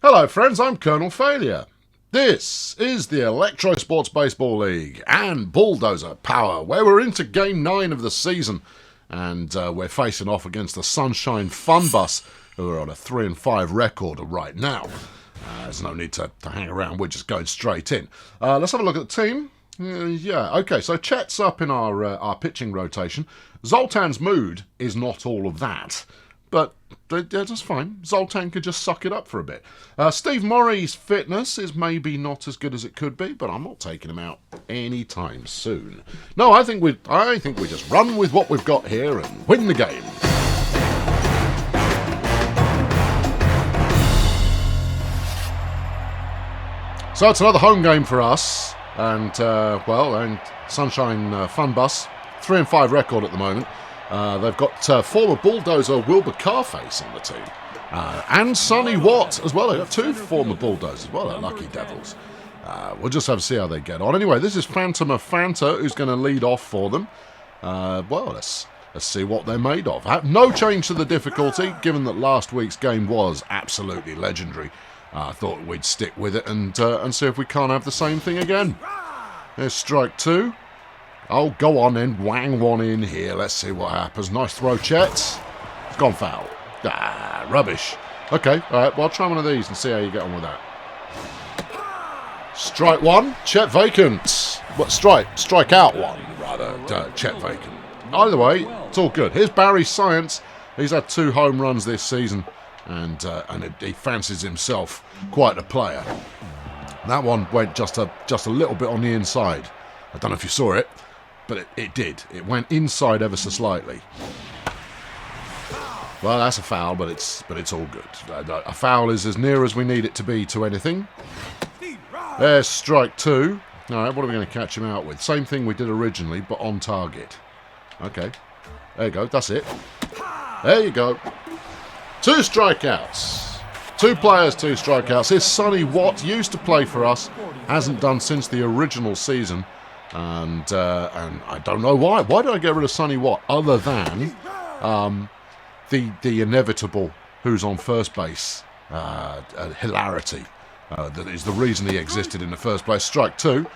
Hello friends, I'm Colonel Failure. This is the Electro Sports Baseball League and Bulldozer Power, where we're into Game 9 of the season, and we're facing off against the Sunshine Fun Bus, who are on a 3-5 record right now. There's no need to hang around, we're just going straight in. Let's have a look at the team. Okay, so Chet's up in our pitching rotation. Zoltan's mood is not all of that, but that's fine. Zoltan could just suck it up for a bit. Steve Morrie's fitness is maybe not as good as it could be, but I'm not taking him out anytime soon. No, I think we just run with what we've got here and win the game. So it's another home game for us, and Sunshine Fun Bus, 3-5 record at the moment. They've got former Bulldozer Wilbur Carface on the team. And Sonny Watt as well. They've got two former Bulldozers. Well, they're lucky devils. We'll just have to see how they get on. Anyway, this is Phantom of Fanta who's going to lead off for them. Let's see what they're made of. No change to the difficulty, given that last week's game was absolutely legendary. I thought we'd stick with it and see if we can't have the same thing again. There's strike two. Oh, go on then, wang one in here. Let's see what happens. Nice throw, Chet. It's gone foul. Rubbish. Okay, all right, well, I'll try one of these and see how you get on with that. Strike one, Chet vacant. What, strike out one, rather, Chet vacant. Either way, it's all good. Here's Barry Science. He's had 2 home runs this season, and he fancies himself quite a player. That one went just a little bit on the inside. I don't know if you saw it, but it did. It went inside ever so slightly. Well, that's a foul, but it's all good. A foul is as near as we need it to be to anything. There's strike two. All right, what are we going to catch him out with? Same thing we did originally, but on target. Okay, there you go. That's it. There you go. 2 strikeouts. 2 players, 2 strikeouts. Here's Sonny Watt, used to play for us, hasn't done since the original season. And I don't know why. Why did I get rid of Sonny Watt? Other than the inevitable who's on first base hilarity. That is the reason he existed in the first place. Strike two.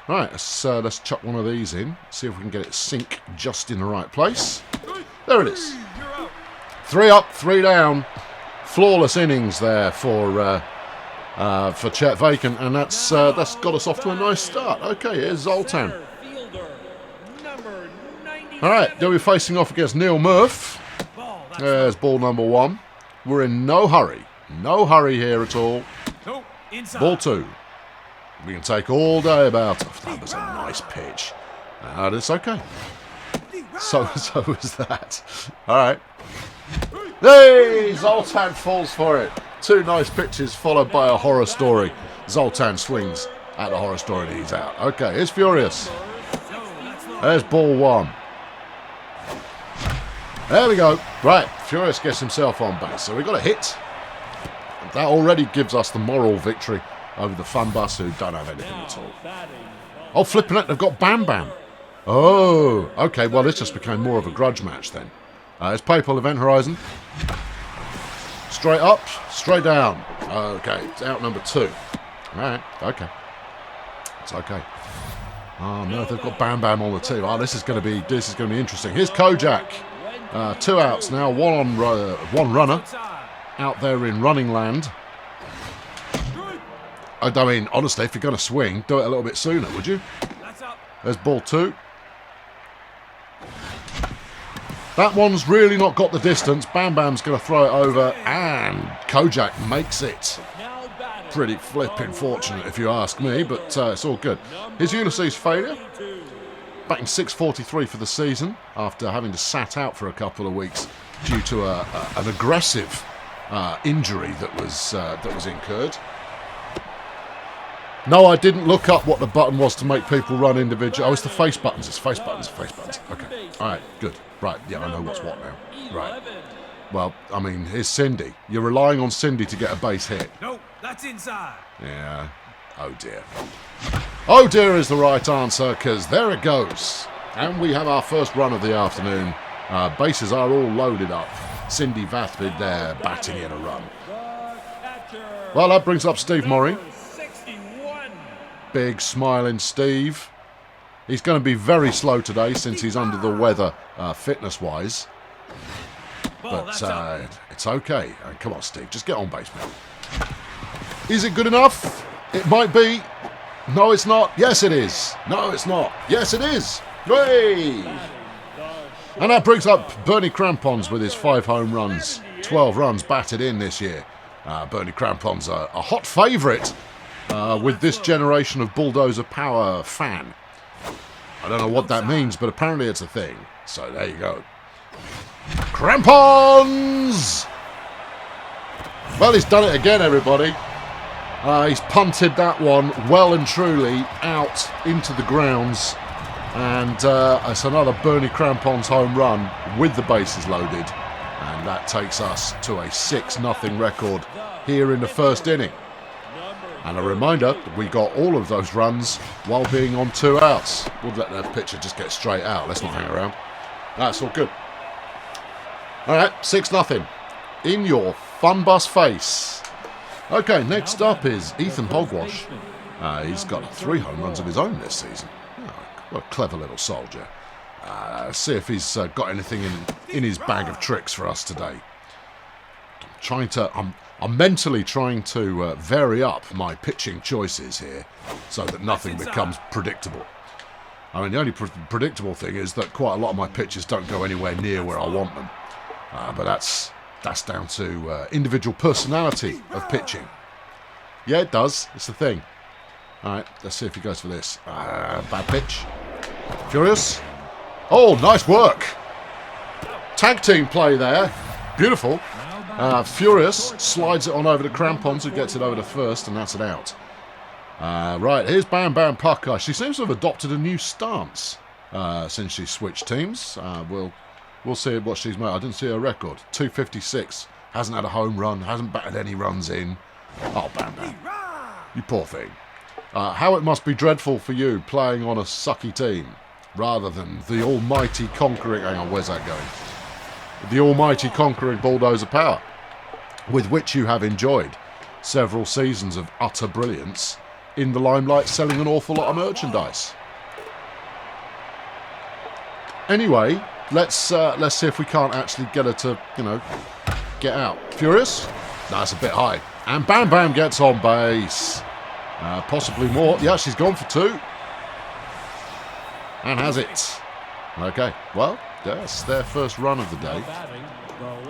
Right, let's chuck one of these in. See if we can get it sink just in the right place. There it is. 3 up, 3 down. Flawless innings there for Chet Vacant, and that's got us off to a nice start. Okay, here's Zoltan. Alright, they'll be facing off against Neil Murph. There's ball number 1. We're in no hurry. No hurry here at all. Ball 2. We can take all day about it. That was a nice pitch. And it's okay. So was that. Alright. Hey, Zoltan falls for it. 2 nice pitches followed by a horror story. Zoltan swings at the horror story and he's out. Okay, here's Furious. There's ball 1. There we go. Right, Furious gets himself on base. So we got a hit. That already gives us the moral victory over the Fun Bus, who don't have anything at all. Oh, flipping it, they've got Bam Bam. Oh, okay, well, this just became more of a grudge match then. It's PayPal Event Horizon. Straight up, straight down. Okay, it's out number 2. Alright, okay. It's okay. Oh no, they've got Bam Bam on the team. Oh, this is going to be interesting. Here's Kojak. 2 outs now, one runner out there in running land. I mean, honestly, if you're going to swing, do it a little bit sooner, would you? There's ball 2. That one's really not got the distance. Bam Bam's going to throw it over, and Kojak makes it. Pretty flipping fortunate, if you ask me, but it's all good. Here's Ulysses Failure. Batting .643 for the season, after having to sat out for a couple of weeks due to an aggressive injury that was incurred. No, I didn't look up what the button was to make people run individually. Oh, it's the face buttons. It's face buttons. Okay. All right, good. Right, yeah, I know what's what now. Right. Well, I mean, here's Cindy. You're relying on Cindy to get a base hit. No, that's inside. Yeah. Oh, dear. Oh, dear is the right answer, because there it goes. And we have our first run of the afternoon. Bases are all loaded up. Cindy Vathbid there batting in a run. Well, that brings up Steve Murray. Big smiling Steve. He's going to be very slow today since he's under the weather fitness-wise. But it's okay. Come on, Steve. Just get on base, man. Is it good enough? It might be. No, it's not. Yes, it is. No, it's not. Yes, it is. Hey! And that brings up Bernie Crampons with his 5 home runs. 12 runs batted in this year. Bernie Crampon's a hot favourite with this generation of Bulldozer Power fan. I don't know what that means, but apparently it's a thing. So there you go. Crampons! Well, he's done it again, everybody. He's punted that one well and truly out into the grounds. And it's another Bernie Crampons home run with the bases loaded. And that takes us to a 6-0 record here in the first inning. And a reminder that we got all of those runs while being on 2 outs. We'll let the pitcher just get straight out. Let's not hang around. That's all good. All right, 6-0. In your fun bus face. Okay, next up is Ethan Hogwash. He's got 3 home runs of his own this season. Oh, what a clever little soldier. See if he's got anything in his bag of tricks for us today. I'm mentally trying to vary up my pitching choices here so that nothing becomes predictable. I mean, the only predictable thing is that quite a lot of my pitches don't go anywhere near where I want them. But that's down to individual personality of pitching. Yeah, it does. It's the thing. All right, let's see if he goes for this. Bad pitch. Furious. Oh, nice work. Tag team play there. Beautiful. Furious slides it on over to Crampons, who gets it over to first, and that's an out. Right, here's Bam Bam Puckeye. She seems to have adopted a new stance since she switched teams. We'll see what she's made. I didn't see her record. 256. Hasn't had a home run. Hasn't batted any runs in. Oh, Bam Bam. You poor thing. How it must be dreadful for you playing on a sucky team rather than the almighty conquering... Hang on, where's that going? The almighty conquering Bulldozer Power, with which you have enjoyed several seasons of utter brilliance in the limelight, selling an awful lot of merchandise. Anyway, let's see if we can't actually get her to, get out. Furious? No, it's a bit high. And Bam Bam gets on base. Possibly more. Yeah, she's gone for 2. And has it. Okay, well, that's their first run of the day.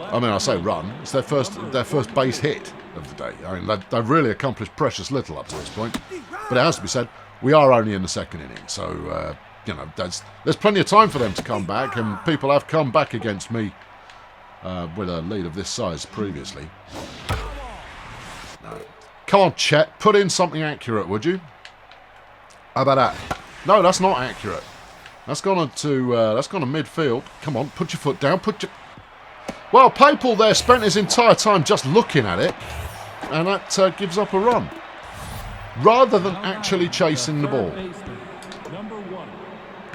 I mean, I say run. It's their first base hit of the day. I mean, they've really accomplished precious little up to this point. But it has to be said, we are only in the second inning. So, there's plenty of time for them to come back. And people have come back against me with a lead of this size previously. No. Come on, Chet. Put in something accurate, would you? How about that? No, that's not accurate. That's gone to midfield. Come on, put your foot down. Well, Papal there spent his entire time just looking at it, and that gives up a run, rather than actually chasing the ball.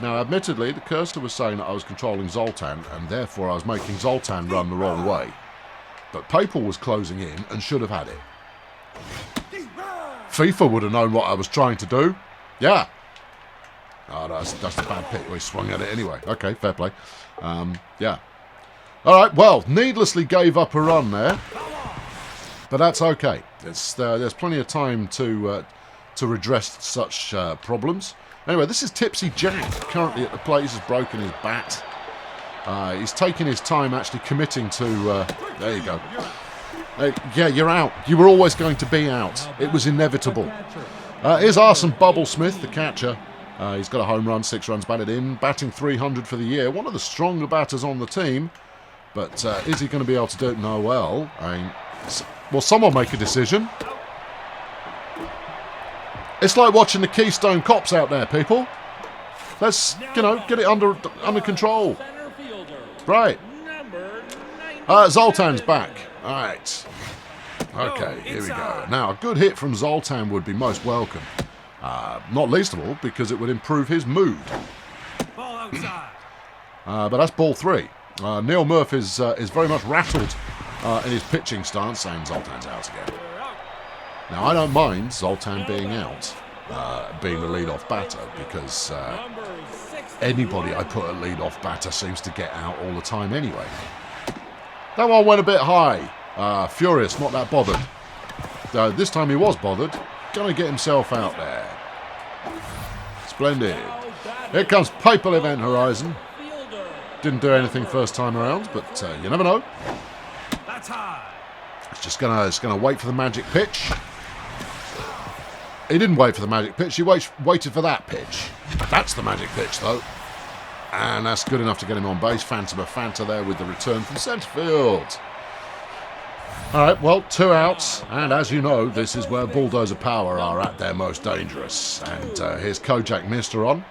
Now, admittedly, the cursor was saying that I was controlling Zoltan, and therefore I was making Zoltan run the wrong way. But Papal was closing in and should have had it. FIFA would have known what I was trying to do. Yeah. Oh, that's a bad pitch. He swung at it anyway. Okay, fair play. Yeah. All right, well, needlessly gave up a run there. But that's okay. There's plenty of time to redress such problems. Anyway, this is Tipsy Jack, currently at the plate. He's broken his bat. He's taking his time actually committing to... there you go. Yeah, you're out. You were always going to be out. It was inevitable. Here's Arson Bubblesmith, the catcher. He's got a home run, 6 runs batted in, batting 300 for the year. One of the stronger batters on the team. But is he going to be able to do it? No, well, will someone make a decision? It's like watching the Keystone Cops out there, people. Let's, get it under control. Right. Zoltan's back. All right. Okay, here we go. Now, a good hit from Zoltan would be most welcome. Not least of all because it would improve his mood. But that's ball 3. Neil Murph is very much rattled in his pitching stance, and Zoltan's out again. Now, I don't mind Zoltan being out, being the lead-off batter, because anybody I put at lead-off batter seems to get out all the time anyway. That one went a bit high. Furious, not that bothered. This time he was bothered. Gonna get himself out there. Splendid. Here comes Papal Event Horizon. Didn't do anything first time around, but you never know. It's just gonna wait for the magic pitch. He didn't wait for the magic pitch. He waited for that pitch. That's the magic pitch, though. And that's good enough to get him on base. Phantom of Fanta there with the return from centre field. All right, well, 2 outs. And as you know, this is where Bulldozer Power are at their most dangerous. And here's Kojak Mister on.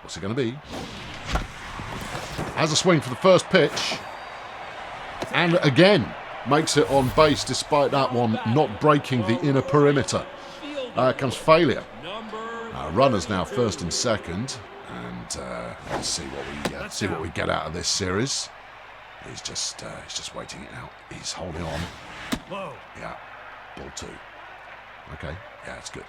What's it going to be? Has a swing for the first pitch. And again, makes it on base despite that one not breaking the inner perimeter. Comes failure. Runners now first and second. And let's see what we get out of this series. He's just waiting it out. He's holding on. Yeah, ball 2. Okay, yeah, it's good.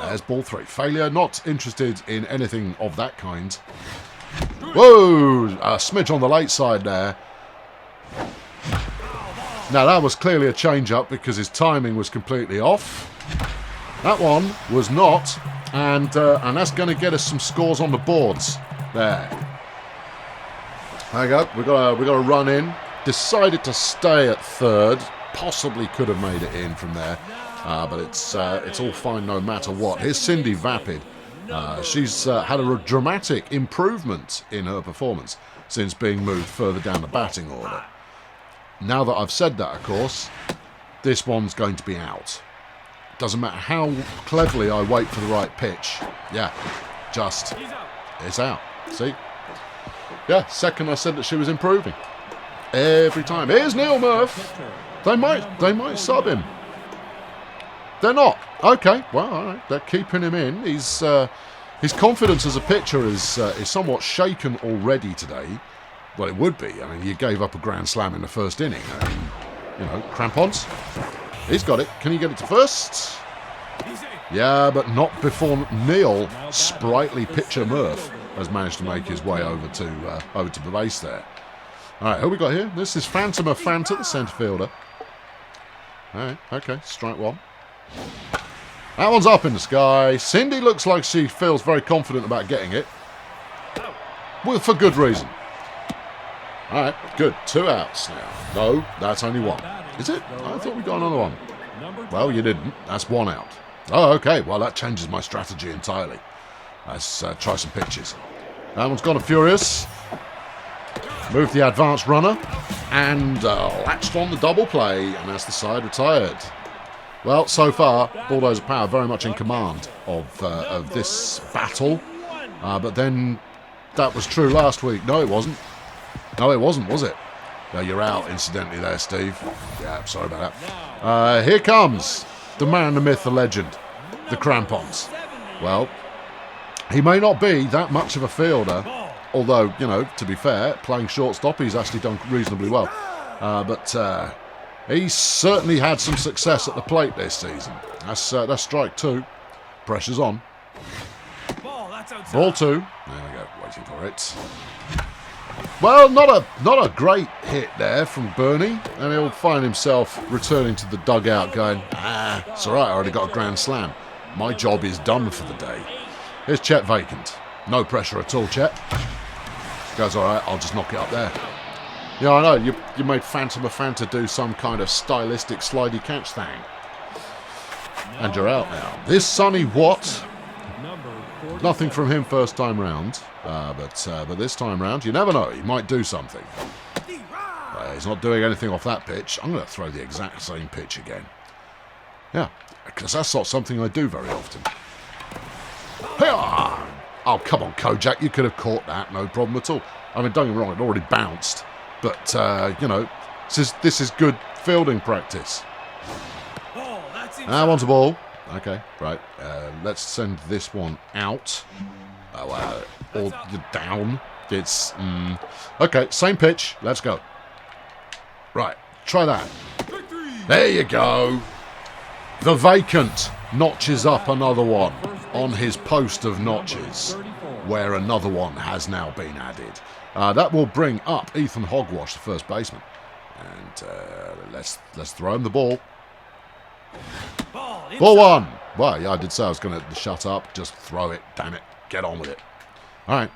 There's ball 3. Failure. Not interested in anything of that kind. Whoa! A smidge on the late side there. Now that was clearly a change-up because his timing was completely off. That one was not, and that's going to get us some scores on the boards there. There you go. We got a run in. Decided to stay at third. Possibly could have made it in from there, but it's all fine no matter what. Here's Cindy Vapid. She's had a dramatic improvement in her performance since being moved further down the batting order. Now that I've said that, of course, this one's going to be out. Doesn't matter how cleverly I wait for the right pitch. Yeah, just it's out. See? Yeah, second I said that she was improving. Every time. Here's Neil Murph. They might sub him. They're not. Okay, well, all right. They're keeping him in. His confidence as a pitcher is somewhat shaken already today. Well, it would be. I mean, you gave up a grand slam in the first inning. I mean, you know, crampons. He's got it. Can he get it to first? Yeah, but not before Neil, sprightly pitcher Murph, has managed to make his way over to the base there. All right, who we got here? This is Phantom of Fanta, the centre fielder. All right, okay, strike 1. That one's up in the sky. Cindy looks like she feels very confident about getting it. Well, for good reason. All right, good. 2 outs now. No, that's only 1. Is it? I thought we got another one. Well, you didn't. That's 1 out. Oh, okay. Well, that changes my strategy entirely. Let's try some pitches. That one's gone to Furious. Moved the advanced runner. And latched on the double play. And that's the side retired. Well, so far, Bulldozer Power very much in command of this battle. But then that was true last week. No, it wasn't. No, it wasn't, was it? No, you're out, incidentally, there, Steve. Yeah, sorry about that. Here comes the man, the myth, the legend, the crampons. Well, he may not be that much of a fielder, although, you know, to be fair, playing shortstop, he's actually done reasonably well. But he's certainly had some success at the plate this season. That's strike 2. Pressure's on. Ball 2. There we go, waiting for it. Well, not a great hit there from Bernie, and he'll find himself returning to the dugout going, it's all right, I already got a grand slam. My job is done for the day. Here's Chet vacant. No pressure at all, Chet. Goes, all right, I'll just knock it up there. Yeah, I know, you made Phantom of Fanta do some kind of stylistic slidey catch thing. And you're out now. This Sonny Watt, nothing from him first time round. But this time round, you never know. He might do something. He's not doing anything off that pitch. I'm going to throw the exact same pitch again. Yeah, because that's not something I do very often. Hi-yah! Oh, come on, Kojak. You could have caught that. No problem at all. I mean, don't get me wrong. It already bounced. But, you know, this is good fielding practice. That one's a ball. Okay, right. Let's send this one out. Or down. It's okay, same pitch. Let's go. Right, try that. There you go. The vacant notches up another one on his post of notches, where another one has now been added. That will bring up Ethan Hogwash, the first baseman. And let's throw him the ball. Ball one. Well, yeah, I did say I was going to shut up. Just throw it. Damn it. Get on with it. All right.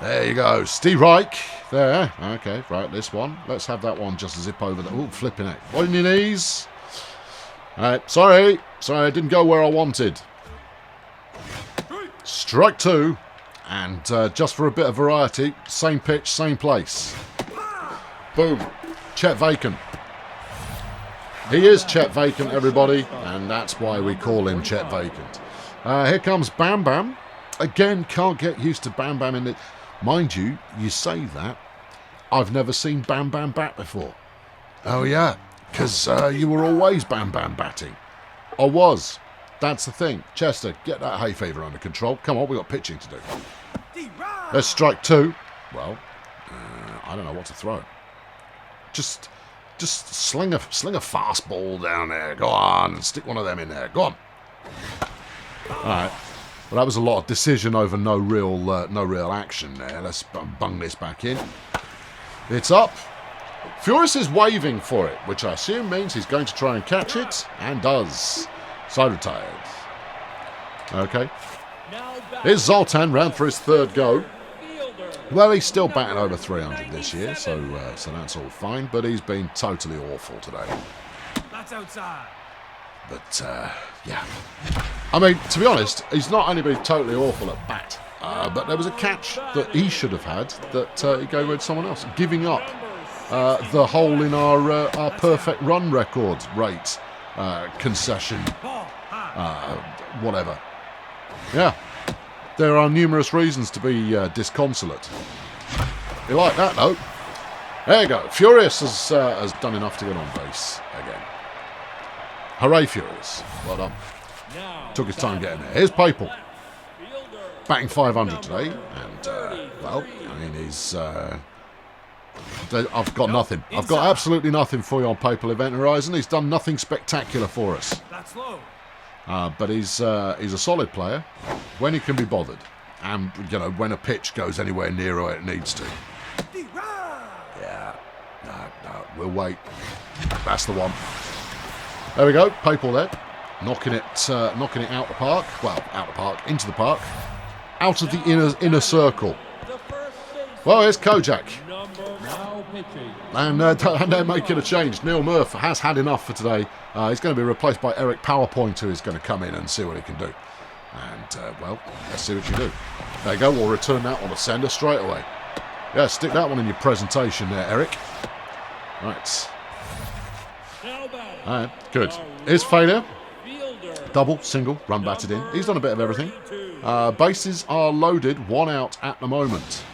There you go. Steve Reich. There. Okay, right, this one. Let's have that one just zip over there. Ooh, flipping it. On your knees. All right. Sorry, I didn't go where I wanted. Strike two. And just for a bit of variety, same pitch, same place. Boom. Chet Vacant. He is Chet Vacant, everybody, and that's why we call him Chet Vacant. Here comes Bam Bam. Again, can't get used to Bam Bam in it. Mind you, you say that. I've never seen Bam Bam bat before. Oh, yeah, because you were always Bam Bam batting. I was. That's the thing. Chester, get that hay fever under control. Come on, we've got pitching to do. Let's strike two. Well, I don't know what to throw. Just sling a fastball down there. Go on, and stick one of them in there. Go on. All right. Well, that was a lot of decision over no real action there. Let's bung this back in. It's up. Furious is waving for it, which I assume means he's going to try and catch it, and does. Side retired. Okay. Here's Zoltan round for his third go. Well, he's still batting over 300 this year, so that's all fine. But he's been totally awful today. That's outside. But yeah, I mean, to be honest, he's not only been totally awful at bat, but there was a catch that he should have had that he gave away to someone else, giving up the hole in our perfect run record rate concession, whatever. Yeah. There are numerous reasons to be disconsolate. You like that, though? There you go. Furious has done enough to get on base again. Hooray, Furious. Well done. Took his time getting there. Here's Papal. Batting 500 today. And, well, I mean, he's... I've got nothing. I've got absolutely nothing for you on Papal Event Horizon. He's done nothing spectacular for us. That's low. But he's a solid player when he can be bothered, and you know when a pitch goes anywhere near where it needs to. Yeah, no, we'll wait. That's the one. There we go, Papal there, knocking it out the park. Well, out the park, into the park, out of the inner circle. Well, here's Kojak. And they're making a change. Neil Murph has had enough for today. He's going to be replaced by Eric PowerPoint, who is going to come in and see what he can do. And, well, let's see what you do. There you go. We'll return that on the sender straight away. Yeah, stick that one in your presentation there, Eric. Right. All right, good. Here's failure. Double, single, run batted in. He's done a bit of everything. Bases are loaded. One out at the moment.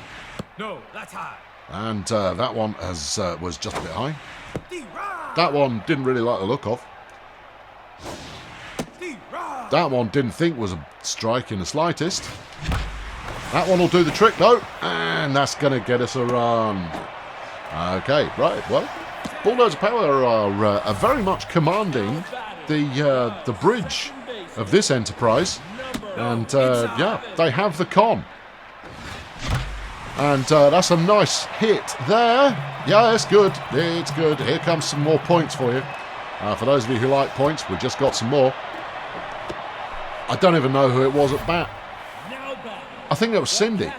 No, that's high. And that one was just a bit high. That one didn't really like the look of. That one didn't think was a strike in the slightest. That one will do the trick though, and that's going to get us a run. Okay, right. Well, Bulldozer Power are very much commanding the bridge of this enterprise, and yeah, they have the con. And that's a nice hit there. Yeah, it's good. It's good. Here comes some more points for you. For those of you who like points, we just got some more. I don't even know who it was at bat. I think it was Cindy.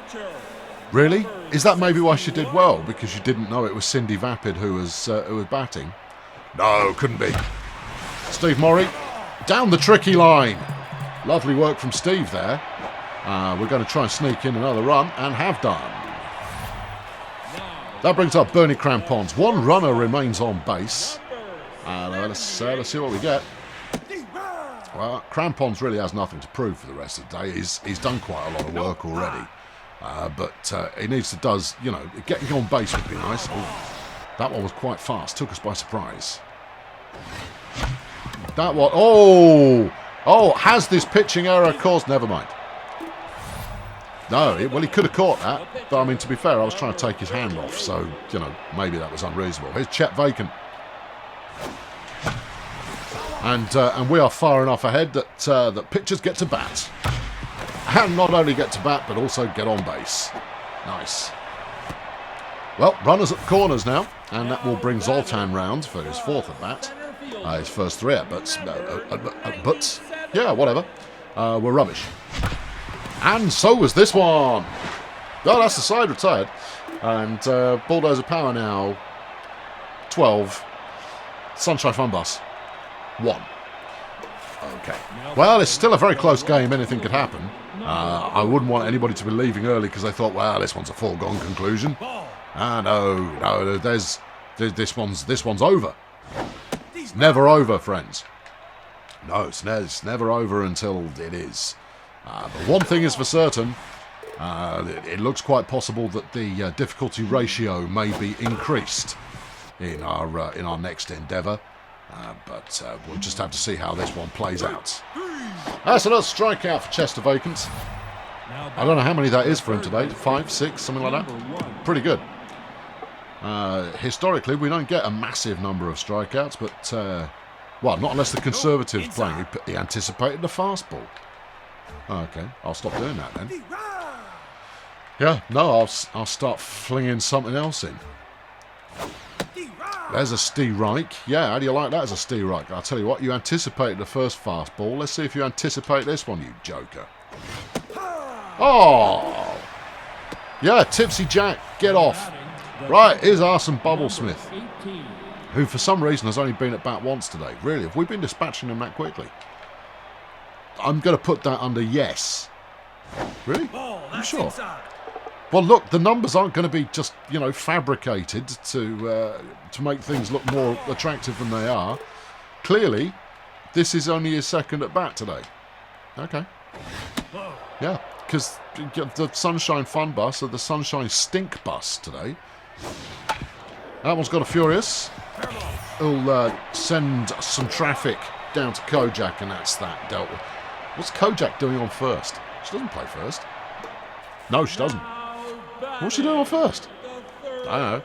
Really? Is that maybe why she did well? Because you didn't know it was Cindy Vapid who was batting? No, couldn't be. Steve Morey, down the tricky line. Lovely work from Steve there. We're going to try and sneak in another run, and have done. That brings up Bernie Crampons. One runner remains on base. Let's see what we get. Well, Crampons really has nothing to prove for the rest of the day. He's done quite a lot of work already. But he needs to you know, getting on base would be nice. Ooh, that one was quite fast. Took us by surprise. That one, oh, has this pitching error caused? Never mind. No, well, he could have caught that. But, I mean, to be fair, I was trying to take his hand off. So, you know, maybe that was unreasonable. Here's Chet Vacant. And we are far enough ahead that that pitchers get to bat. And not only get to bat, but also get on base. Nice. Well, runners at the corners now. And that will bring Zoltan round for his fourth at bat. His first three at bats. But, yeah, whatever. We're rubbish. And so was this one. Oh, that's the side retired. And Bulldozer Power now 12. Sunshine Fun Bus 1. Okay. Well, it's still a very close game. Anything could happen. I wouldn't want anybody to be leaving early because they thought, well, this one's a foregone conclusion. No. This one's over. It's never over, friends. No, it's never over until it is. But one thing is for certain. It looks quite possible that the difficulty ratio may be increased in our next endeavour. But we'll just have to see how this one plays out. That's another strikeout for Chester Vacant. I don't know how many that is for him today. 5, 6, something like that. Pretty good. Historically, we don't get a massive number of strikeouts, but well, not unless the Conservatives playing. He anticipated the fastball. Okay, I'll stop doing that then. Yeah, no, I'll start flinging something else in. There's a Stee-Reich. Yeah, how do you like that as a Stee-Reich? I'll tell you what, you anticipated the first fastball. Let's see if you anticipate this one, you joker. Oh! Yeah, Tipsy Jack, get off. Right, here's Arson Bubblesmith, who for some reason has only been at bat once today. Really, have we been dispatching him that quickly? I'm going to put that under yes. Really? I'm sure. Well, look, the numbers aren't going to be just, fabricated to make things look more attractive than they are. Clearly, this is only his second at bat today. Okay. Yeah, because the Sunshine Fun Bus or the Sunshine Stink Bus today. That one's got a Furious. He'll send some traffic down to Kojak, and that's that dealt with. What's Kojak doing on first? She doesn't play first. No, she doesn't. What's she doing on first? I don't know.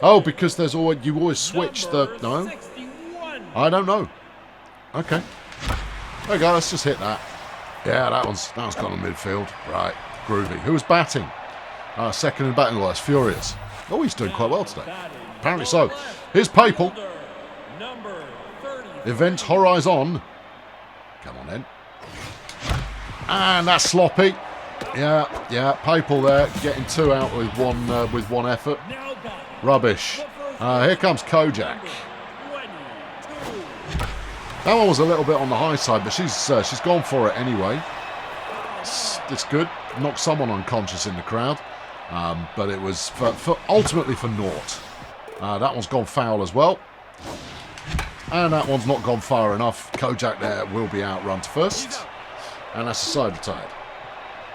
Oh, because there's always you always switch the no. I don't know. Okay. There we go. Let's just hit that. Yeah, that one's gone in midfield. Right, groovy. Who was batting? Second in batting. Well, that's Furious. Oh, he's doing quite well today. Apparently so. Here's Papal. Event Horizon. Come on then. And that's sloppy. Yeah, Papal there, getting 2 out with one effort. Rubbish. Here comes Kojak. That one was a little bit on the high side, but she's gone for it anyway. It's good. Knocked someone unconscious in the crowd, but it was ultimately for naught. That one's gone foul as well, and that one's not gone far enough. Kojak there will be outrun to first, and that's a side retired.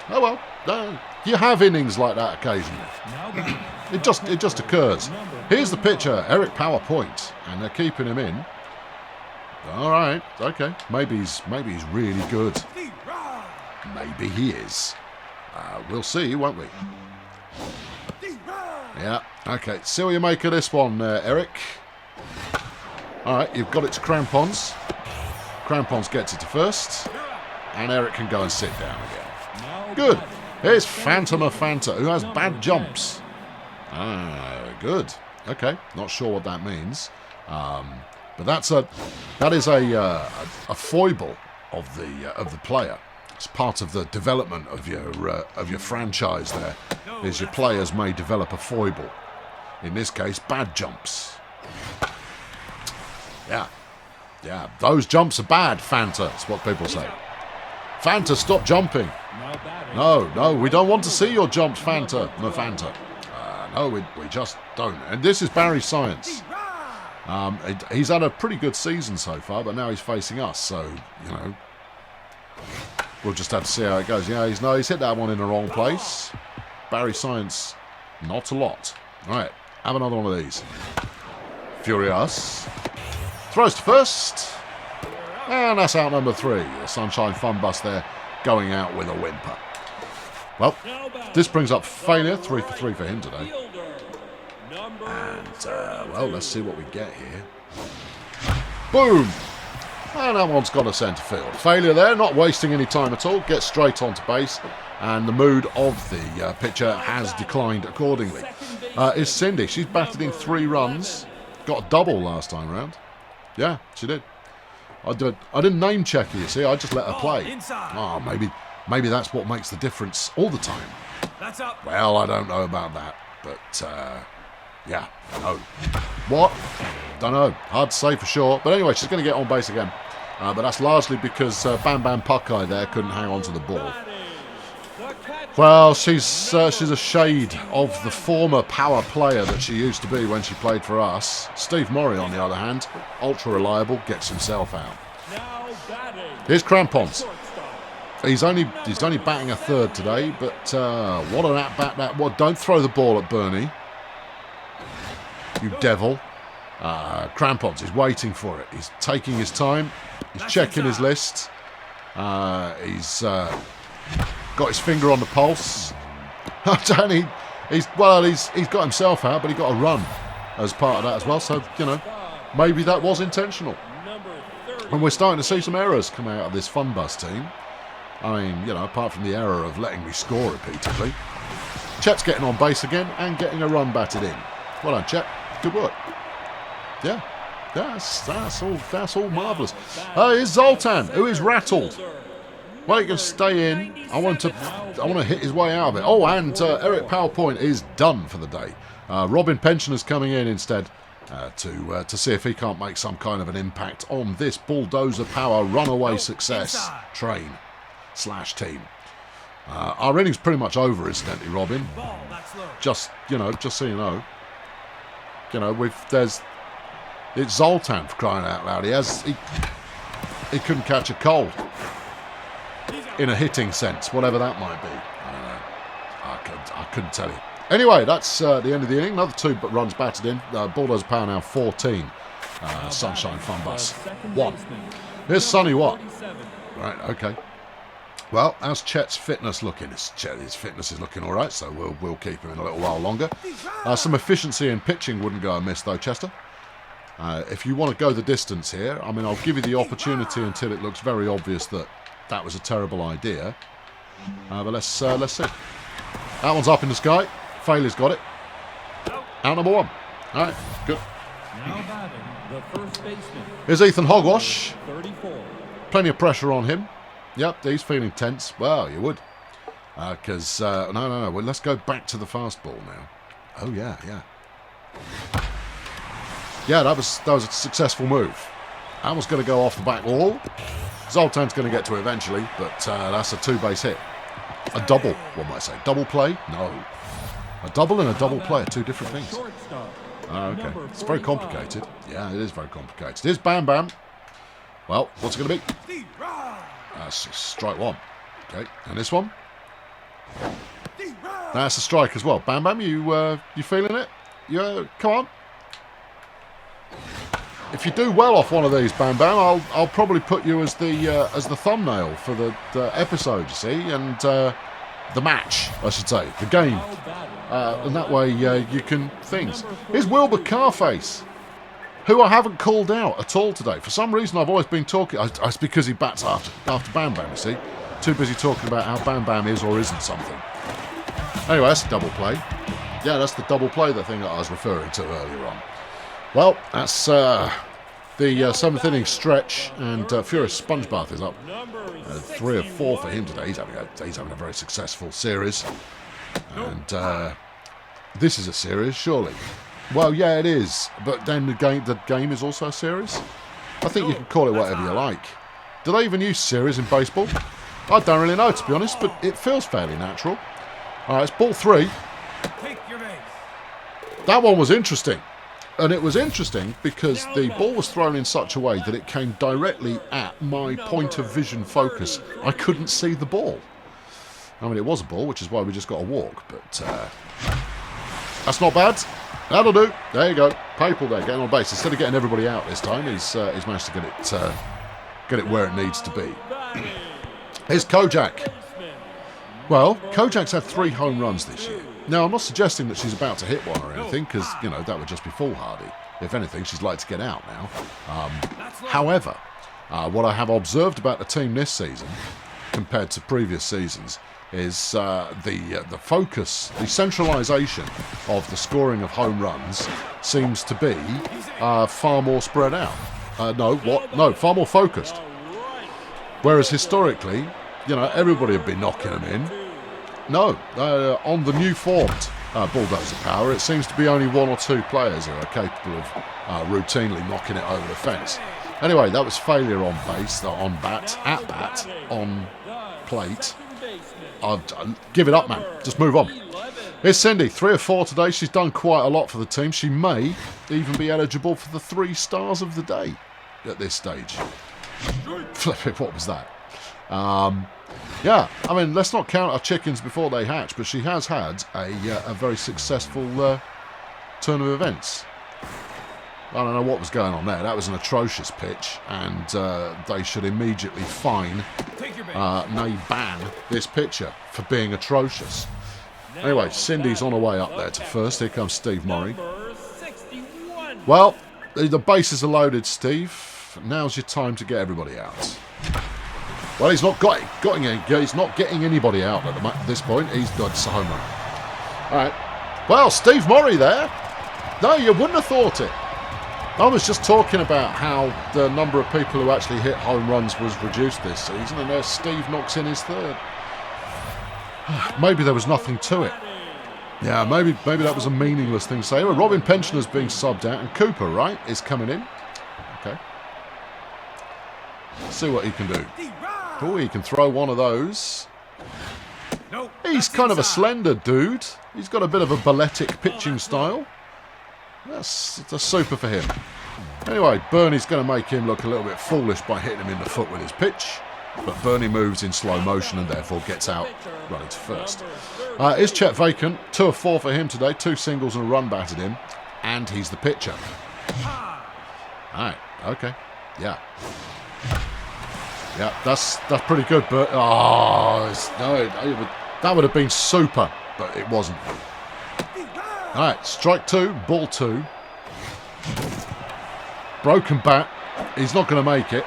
Oh well, you have innings like that occasionally. It just occurs. Here's the pitcher, Eric PowerPoint, and they're keeping him in. All right, okay. Maybe he's really good. Maybe he is. We'll see, won't we? Yeah. Okay. See what you make of this one, Eric. All right, you've got it to Crampons. Crampons gets it to first, and Eric can go and sit down again. Good. Here's Phantom of Fanta, who has bad jumps. Good. Okay. Not sure what that means. But that is a foible of the player. It's part of the development of your franchise. There is your players may develop a foible. In this case, bad jumps. Yeah. Those jumps are bad, Fanta. That's what people say. Fanta, stop jumping. No, we don't want to see your jumps, Fanta. No, Fanta. No, we just don't. And this is Barry Science. He's had a pretty good season so far, but now he's facing us, so, we'll just have to see how it goes. Yeah, he's hit that one in the wrong place. Barry Science, not a lot. All right, have another one of these. Furious. Throws to first. And that's out number 3. The Sunshine Fun Bus there going out with a whimper. Well, this brings up failure. 3 for 3 for him today. And, well, let's see what we get here. Boom! And that one's gone to centre field. Failure there, not wasting any time at all. Gets straight onto base. And the mood of the pitcher has declined accordingly. Is Cindy. She's batted in 3 runs. Got a double last time round. Yeah, she did. I didn't name check her, you see. I just let her play. Oh, maybe that's what makes the difference all the time. That's up. Well, I don't know about that. But, yeah, no. What? Don't know. Hard to say for sure. But anyway, she's going to get on base again. But that's largely because Bam Bam Puckeye there couldn't hang on to the ball. Well, she's a shade of the former power player that she used to be when she played for us. Steve Murray, on the other hand, ultra reliable, gets himself out. Here's Crampons. He's only batting a third today, but what an at-bat that was. Don't throw the ball at Bernie. You devil. Crampons is waiting for it. He's taking his time. He's checking his list. He's got his finger on the pulse. And he's got himself out, but he got a run as part of that as well. So, you know, maybe that was intentional. And we're starting to see some errors come out of this Fun Bus team. I mean, you know, apart from the error of letting me score repeatedly. Chet's getting on base again and getting a run batted in. Well done, Chet. Good work. Yeah, that's all marvellous. Here's Zoltan, who is rattled. Well, he can stay in. I want to hit his way out of it. Oh, and Eric PowerPoint is done for the day. Robin Pensioner's coming in instead to see if he can't make some kind of an impact on this Bulldozer Power runaway success train / team. Our inning's pretty much over, incidentally, Robin. Just so you know. You know, it's Zoltan, for crying out loud. He couldn't catch a cold. In a hitting sense, whatever that might be. I don't know. I couldn't tell you. Anyway, that's the end of the inning. Another 2 runs batted in. Bulldozer Power now 14. Sunshine Fun Bus 1. Here's Sonny Watt. Right, okay. Well, how's Chet's fitness looking? His fitness is looking all right, so we'll keep him in a little while longer. Some efficiency in pitching wouldn't go amiss, though, Chester. If you want to go the distance here, I mean, I'll give you the opportunity until it looks very obvious that was a terrible idea. But let's see. That one's up in the sky. Failur's got it. Out number 1. All right, good. Here's Ethan Hogwash. Plenty of pressure on him. Yep, he's feeling tense. Well, you would. Because, no. Well, let's go back to the fastball now. Oh, yeah. Yeah, that was a successful move. That was going to go off the back wall. Zoltan's going to get to it eventually, but that's a 2-base hit. A double, one might say. Double play? No. A double and a double play are 2 different things. Okay. It's very complicated. Yeah, it is very complicated. Here's Bam Bam. Well, what's it going to be? That's strike 1. Okay, and this one? That's a strike as well. Bam Bam, you feeling it? Yeah, come on. If you do well off one of these, Bam Bam, I'll probably put you as the thumbnail for the episode, you see, and the match, I should say, the game. And that way you can things. Here's Wilbur Carface, who I haven't called out at all today. For some reason, I've always been talking. It's because he bats after Bam Bam, you see. Too busy talking about how Bam Bam is or isn't something. Anyway, that's a double play. Yeah, that's the double play, the thing that I was referring to earlier on. Well, that's the 7th inning stretch, and Furious Sponge Bath is up. 3 or 4 for him today. He's having a very successful series. And this is a series, surely. Well, yeah, it is. But then the game is also a series. I think you can call it whatever you like. Do they even use series in baseball? I don't really know, to be honest, but it feels fairly natural. All right, it's ball 3. That one was interesting. And it was interesting because the ball was thrown in such a way that it came directly at my point of vision focus. I couldn't see the ball. I mean, it was a ball, which is why we just got a walk, but that's not bad. That'll do. There you go. Papal there, getting on base. Instead of getting everybody out this time, he's managed to get it where it needs to be. Here's Kojak. Well, Kojak's had 3 home runs this year. Now, I'm not suggesting that she's about to hit one or anything, because, you know, that would just be foolhardy. If anything, she'd like to get out now. However, What I have observed about the team this season, compared to previous seasons, is the focus, the centralisation of the scoring of home runs seems to be far more spread out. Far more focused. Whereas historically, everybody would be knocking them in. No, on the new formed Bulldozer Power, it seems to be only one or two players who are capable of routinely knocking it over the fence. Anyway, that was failure on base, on bat, at bat, on plate. I'll give it up, man. Just move on. Here's Cindy, 3 of 4 today. She's done quite a lot for the team. She may even be eligible for the 3 stars of the day at this stage. Flipping, what was that? Yeah, I mean, let's not count our chickens before they hatch, but she has had a very successful turn of events. I don't know what was going on there. That was an atrocious pitch, and they should immediately fine, nay, ban this pitcher for being atrocious. Anyway, Cindy's on her way up there to first. Here comes Steve Murray. Well, the bases are loaded, Steve. Now's your time to get everybody out. Well, he's not he's not getting anybody out at this point. He's done a home run. All right. Well, Steve Murray there. No, you wouldn't have thought it. I was just talking about how the number of people who actually hit home runs was reduced this season, and there Steve knocks in his 3rd. Maybe there was nothing to it. Yeah, maybe that was a meaningless thing to say. Well, Robin Pensioner's being subbed out, and Cooper, right, is coming in. Okay. Let's see what he can do. Oh, he can throw one of those. He's kind of a slender dude. He's got a bit of a balletic pitching style. That's super for him. Anyway, Bernie's going to make him look a little bit foolish by hitting him in the foot with his pitch. But Bernie moves in slow motion and therefore gets out running to first. Is Chet vacant? 2 of 4 for him today. 2 singles and a run batted him. And he's the pitcher. Alright, okay. Yeah. Yeah, that's pretty good, but that would have been super, but it wasn't. Alright, strike 2, ball 2. Broken bat. He's not going to make it.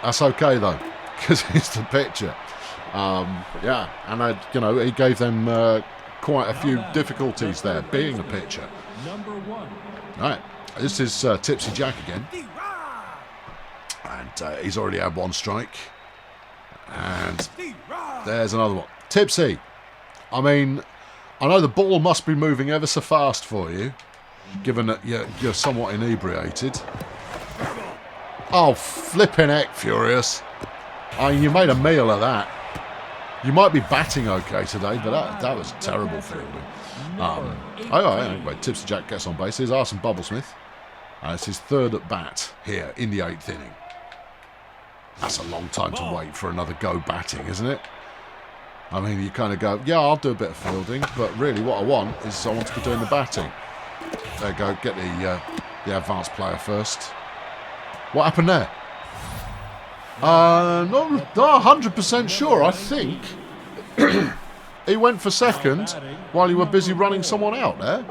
That's okay though, because he's the pitcher. Yeah, and he gave them quite a few difficulties there, being a pitcher. Alright, this is Tipsy Jack again. And he's already had 1 strike. And there's another one. Tipsy. I mean, I know the ball must be moving ever so fast for you, given that you're somewhat inebriated. Oh, flipping heck, Furious. I mean, you made a meal of that. You might be batting okay today, but that was terrible fielding. Anyway, Tipsy Jack gets on base. Here's Arson Bubblesmith. It's his 3rd at bat here in the 8th inning. That's a long time to wait for another go batting, isn't it? I mean, you kind of go, yeah, I'll do a bit of fielding, but really what I want is I want to be doing the batting. There you go, get the advanced player first. What happened there? Not 100% sure. I think he went for second while you were busy running someone out there.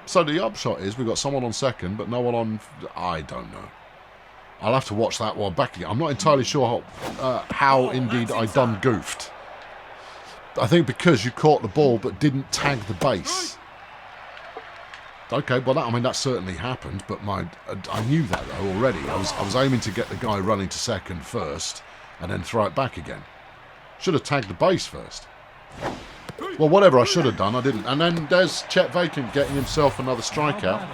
So the upshot is we've got someone on second, but no one on... I don't know. I'll have to watch that one back again. I'm not entirely sure how indeed I done goofed. I think because you caught the ball but didn't tag the base. Okay, well, that certainly happened, but I knew that though already. I was aiming to get the guy running to second first and then throw it back again. Should have tagged the base first. Well, whatever I should have done, I didn't. And then there's Chet Vacant getting himself another strikeout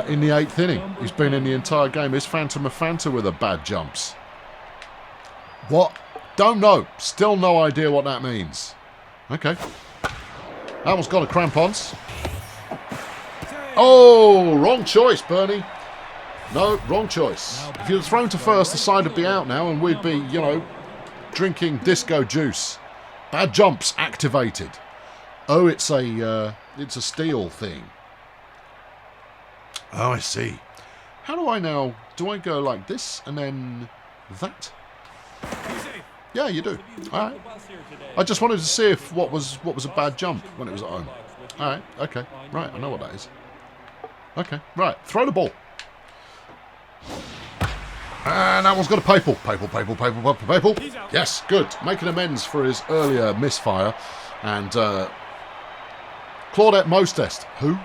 in the 8th inning. He's been in the entire game. Here's Phantom of Fanta with a bad jumps. What? Don't know. Still no idea what that means. Okay. That one's got a crampons. Oh, wrong choice, Bernie. No, wrong choice. If you'd thrown to first, the side would be out now and we'd be, drinking disco juice. Bad jumps activated. Oh, it's a steal thing. Oh, I see. How do I now... Do I go like this and then that? Yeah, you do. All right. I just wanted to see if what was a bad jump when it was at home. All right. Okay. Right. I know what that is. Okay. Right. Throw the ball. And that one's got a Papal. Papal. Yes, good. Making amends for his earlier misfire. And Claudette Mostest. Who?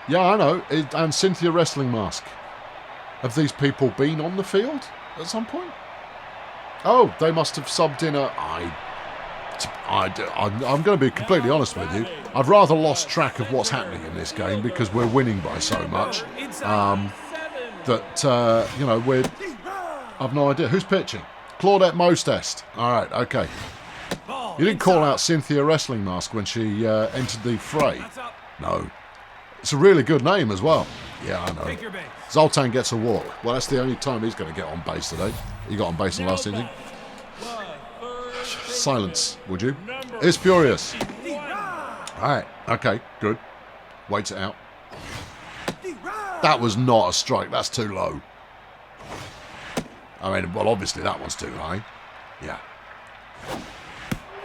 Yeah, I know. And Cynthia Wrestling Mask. Have these people been on the field at some point? Oh, they must have subbed in a... I'm going to be completely honest with you. I've rather lost track of what's happening in this game because we're winning by so much that, you know, I've no idea. Who's pitching? Claudette Mostest. All right, okay. You didn't call out Cynthia Wrestling Mask when she entered the fray. No. It's a really good name as well. Yeah, I know. Zoltan gets a walk. Well, that's the only time he's going to get on base today. He got on base in the last inning. Silence, would you? Is furious. Alright, okay, good. Waits it out. That was not a strike. That's too low. I mean, well, obviously that one's too high. Yeah.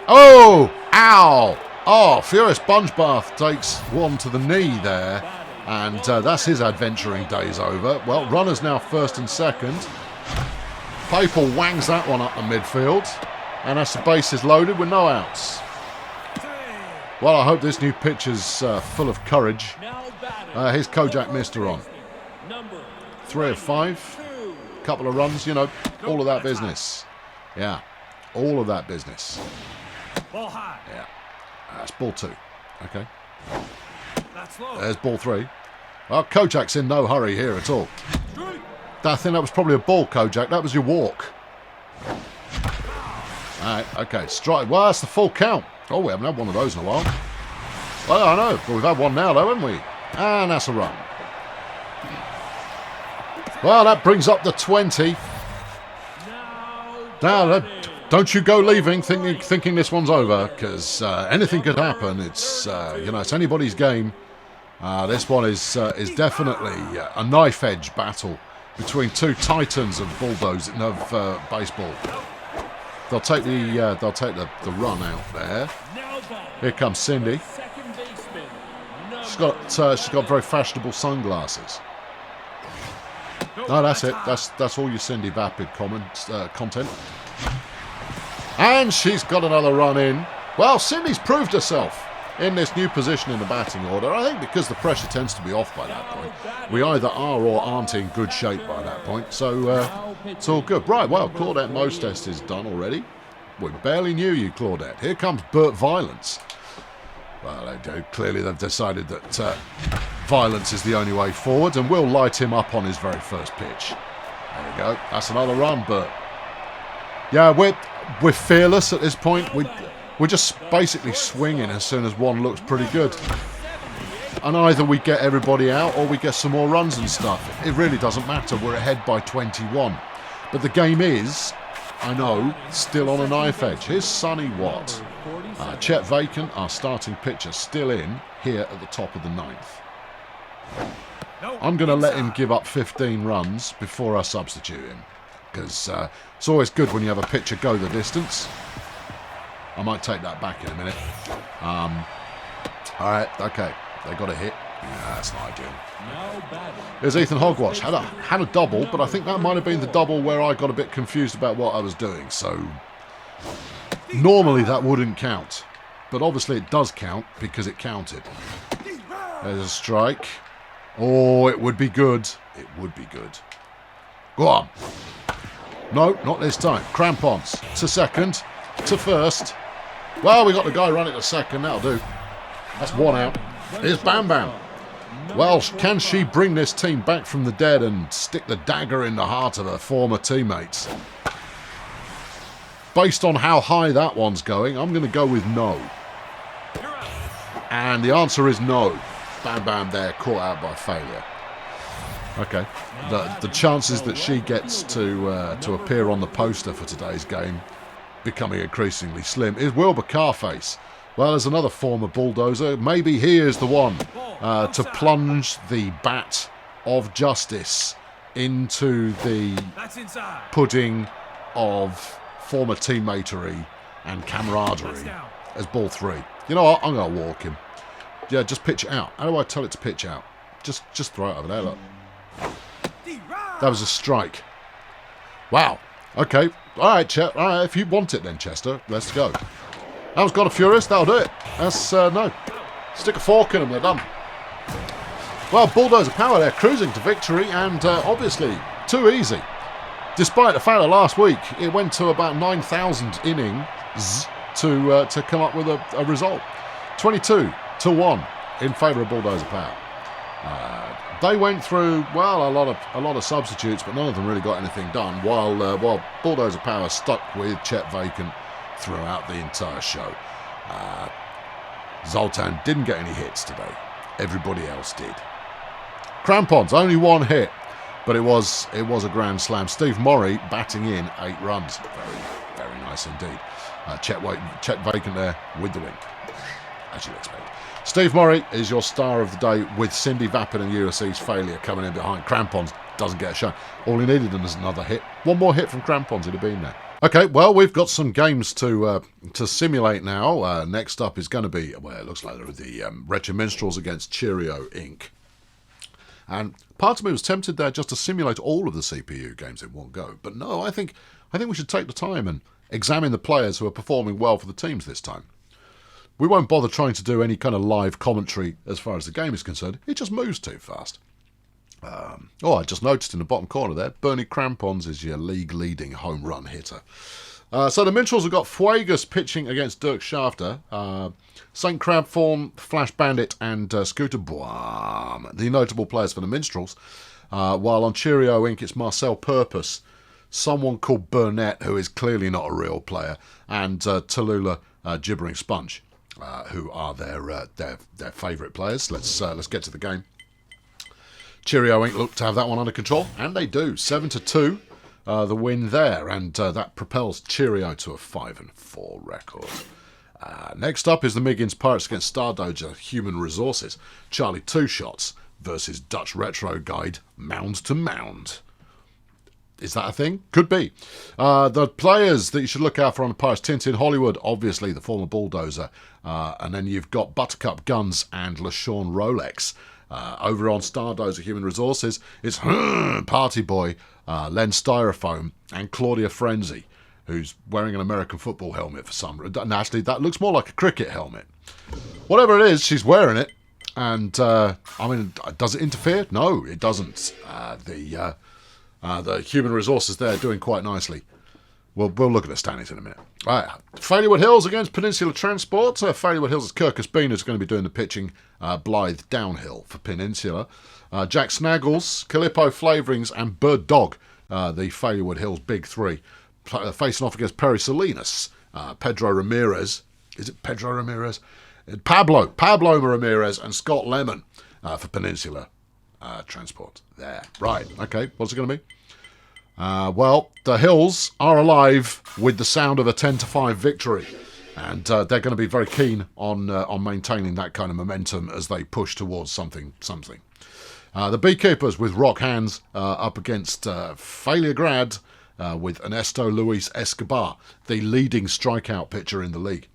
Oh! Ow! Oh, Furious Sponge Bath takes one to the knee there. And that's his adventuring days over. Well, runners now first and second. Papal wangs that one up the midfield. And that's the bases loaded with no outs. Well, I hope this new pitch is full of courage. Here's Kojak Mister on. 3 of 5. Couple of runs, you know, all of that business. Yeah, all of that business. Yeah, that's ball 2. Okay. There's ball 3. Well, Kojak's in no hurry here at all. I think that was probably a ball, Kojak. That was your walk. Alright, okay, strike. Well, that's the full count. Oh, we haven't had one of those in a while. Well, I know, but we've had one now, though, haven't we? And that's a run. Well, that brings up the 20. Now, don't you go leaving thinking this one's over, because anything could happen. It's you know, it's anybody's game. This one is definitely a knife edge battle between two titans of bulldozer of baseball. They'll take the run out there. Here comes Cindy. She's got very fashionable sunglasses. No, that's it. That's all your Cindy Vapid content. And she's got another run in. Well, Cindy's proved herself in this new position in the batting order. I think because the pressure tends to be off by that point. We either are or aren't in good shape by that point. So it's all good. Right, well, Claudette Mostest is done already. We barely knew you, Claudette. Here comes Burt Violence. Well, clearly they've decided that violence is the only way forward, and we'll light him up on his very first pitch. There we go. That's another run, Burt. Yeah, we're fearless at this point. We're just basically swinging as soon as one looks pretty good. And either we get everybody out or we get some more runs and stuff. It really doesn't matter. We're ahead by 21. But the game is, I know, still on a knife edge. Here's Sonny Watt. Chet Vacant, our starting pitcher, still in here at the top of the 9th. I'm going to let him give up 15 runs before I substitute him. Because it's always good when you have a pitcher go the distance. I might take that back in a minute. Alright, okay. They got a hit. Yeah, that's not ideal. Here's Ethan Hogwash. Had a double, but I think that might have been the double where I got a bit confused about what I was doing. So, normally that wouldn't count. But obviously it does count because it counted. There's a strike. Oh, it would be good. It would be good. Go on. No, not this time. Crampons. To second. To first. Well, we got the guy running to second. That'll do. That's one out. Here's Bam Bam. Well, can she bring this team back from the dead and stick the dagger in the heart of her former teammates? Based on how high that one's going, I'm going to go with no. And the answer is no. Bam Bam there, caught out by failure. Okay. The chances that she gets to appear on the poster for today's game becoming increasingly slim. Is Wilbur Carface. Well, there's another former bulldozer. Maybe he is the one to plunge the bat of justice into the pudding of former teammatery and camaraderie as ball 3. You know what? I'm going to walk him. Yeah, just pitch it out. How do I tell it to pitch out? Just throw it over there, look. That was a strike. Wow. Okay. All right, all right, if you want it then, Chester, let's go. That was God of Furious. That'll do it. That's, no. Stick a fork in them. They're done. Well, Bulldozer Power, they're cruising to victory, and obviously too easy. Despite the fact that last week it went to about 9,000 innings to come up with a result. 22-1 in favour of Bulldozer Power. They went through, well, a lot of substitutes, but none of them really got anything done, while Bulldozer Power stuck with Chet Vacant throughout the entire show. Zoltan didn't get any hits today. Everybody else did. Crampons, only one hit, but it was a grand slam. Steve Morey batting in 8 runs. Very, very nice indeed. Chet Vacant there with the win, as you'd expect. Steve Morey is your star of the day, with Cindy Vapid and USC's failure coming in behind. Crampons doesn't get a shot. All he needed was another hit. One more hit from Crampons, he'd have been there. Okay, well, we've got some games to simulate now. Next up is going to be, well, it looks like the Wretched Minstrels against Cheerio Inc. And part of me was tempted there just to simulate all of the CPU games in one go. But no, I think we should take the time and examine the players who are performing well for the teams this time. We won't bother trying to do any kind of live commentary as far as the game is concerned. It just moves too fast. I just noticed in the bottom corner there, Bernie Crampons is your league-leading home run hitter. So the Minstrels have got Fuegus pitching against Dirk Shafter, St. Crabthorne, Flash Bandit, and Scooter Boam, the notable players for the Minstrels. While on Cheerio Inc. it's Marcel Purpose, someone called Burnett, who is clearly not a real player, and Tallulah Gibbering Sponge, who are their favourite players. Let's get to the game. Cheerio Inc. look to have that one under control, and they do. 7-2, the win there, and that propels Cheerio to a 5-4 record. Next up is the Miggins Pirates against Star Doja Human Resources. Charlie Two Shots versus Dutch Retro Guide Mound to Mound. Is that a thing? Could be. The players that you should look out for on the Pirates: Tintin Hollywood, obviously the former Bulldozer, and then you've got Buttercup Guns and LaShawn Rolex. Over on Stardozer Human Resources, it's Party Boy, Len Styrofoam, and Claudia Frenzy, who's wearing an American football helmet for some reason. Actually, that looks more like a cricket helmet. Whatever it is, she's wearing it. And, does it interfere? No, it doesn't. The Human Resources there are doing quite nicely. We'll look at the standings in a minute. All right, Failure Hills against Peninsula Transport. Failure Hills is Kirkus Bean, who's going to be doing the pitching. Blythe downhill for Peninsula. Jack Snaggles, Calippo Flavourings, and Bird Dog, the Failure Hills Big Three, facing off against Perry Salinas, Pedro Ramirez. Is it Pedro Ramirez? Pablo Ramirez, and Scott Lemon for Peninsula Transport. There. Right. Okay. What's it going to be? Well, the Hills are alive with the sound of a 10-5 victory, and they're going to be very keen on maintaining that kind of momentum as they push towards something. The Beekeepers with Rock Hands up against Failure Grad with Ernesto Luis Escobar, the leading strikeout pitcher in the league.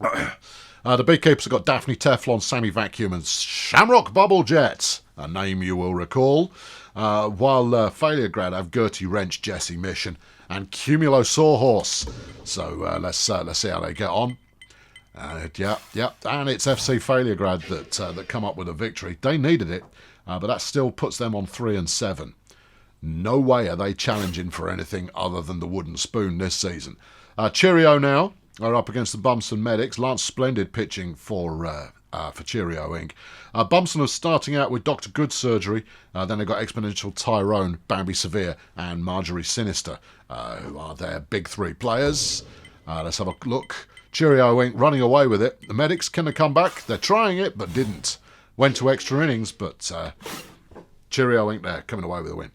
The Beekeepers have got Daphne Teflon, Sammy Vacuum, and Shamrock Bubble Jet, a name you will recall. While Failure Grad have Gertie Wrench, Jesse Mission, and Cumulo Sawhorse. So let's see how they get on. And it's FC Failure Grad that come up with a victory. They needed it, but that still puts them on 3-7. No way are they challenging for anything other than the wooden spoon this season. Cheerio now are up against the Bumson Medics. Lance Splendid pitching for Cheerio Inc. Bumson was starting out with Dr. Good Surgery. Then they got Exponential Tyrone, Bambi Severe, and Marjorie Sinister, who are their big three players. Let's have a look. Cheerio Inc. running away with it. The Medics, can they come back? They're trying it, but didn't. Went to extra innings, but Cheerio Inc. there, coming away with a win.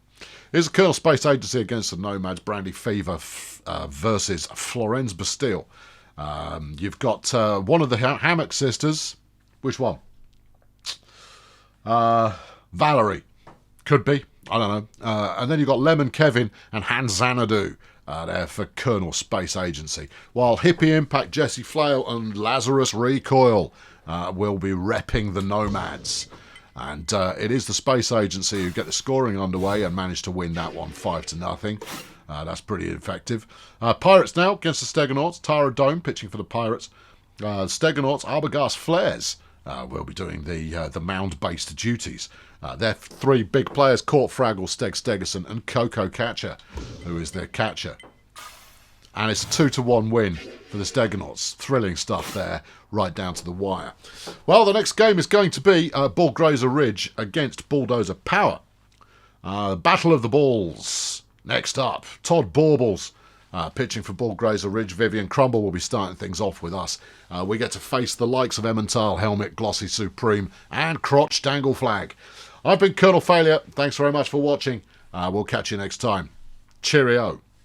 Here's the Colonel Space Agency against the Nomads, Brandy Fever versus Florence Bastille. You've got one of the Hammock sisters. Which one? Valerie. Could be. I don't know. And then you've got Lemon Kevin and Han Xanadu there for Colonel Space Agency. While Hippie Impact, Jesse Flail, and Lazarus Recoil will be repping the Nomads. And it is the Space Agency who get the scoring underway and manage to win that one 5-0. That's pretty effective. Pirates now against the Stegonauts. Tara Dome pitching for the Pirates. Stegonauts, Arbogast Flares will be doing the mound-based duties. Their three big players, Court Fraggle, Steg Stegerson, and Coco Catcher, who is their catcher. And it's a 2-1 win for the Stegonauts. Thrilling stuff there, right down to the wire. Well, the next game is going to be Bulldozer Ridge against Bulldozer Power. Battle of the Balls. Next up, Todd Baubles pitching for Bulldozer Ridge. Vivian Crumble will be starting things off with us. We get to face the likes of Emmental, Helmet, Glossy Supreme, and Crotch Dangle Flag. I've been Colonel Failure. Thanks very much for watching. We'll catch you next time. Cheerio.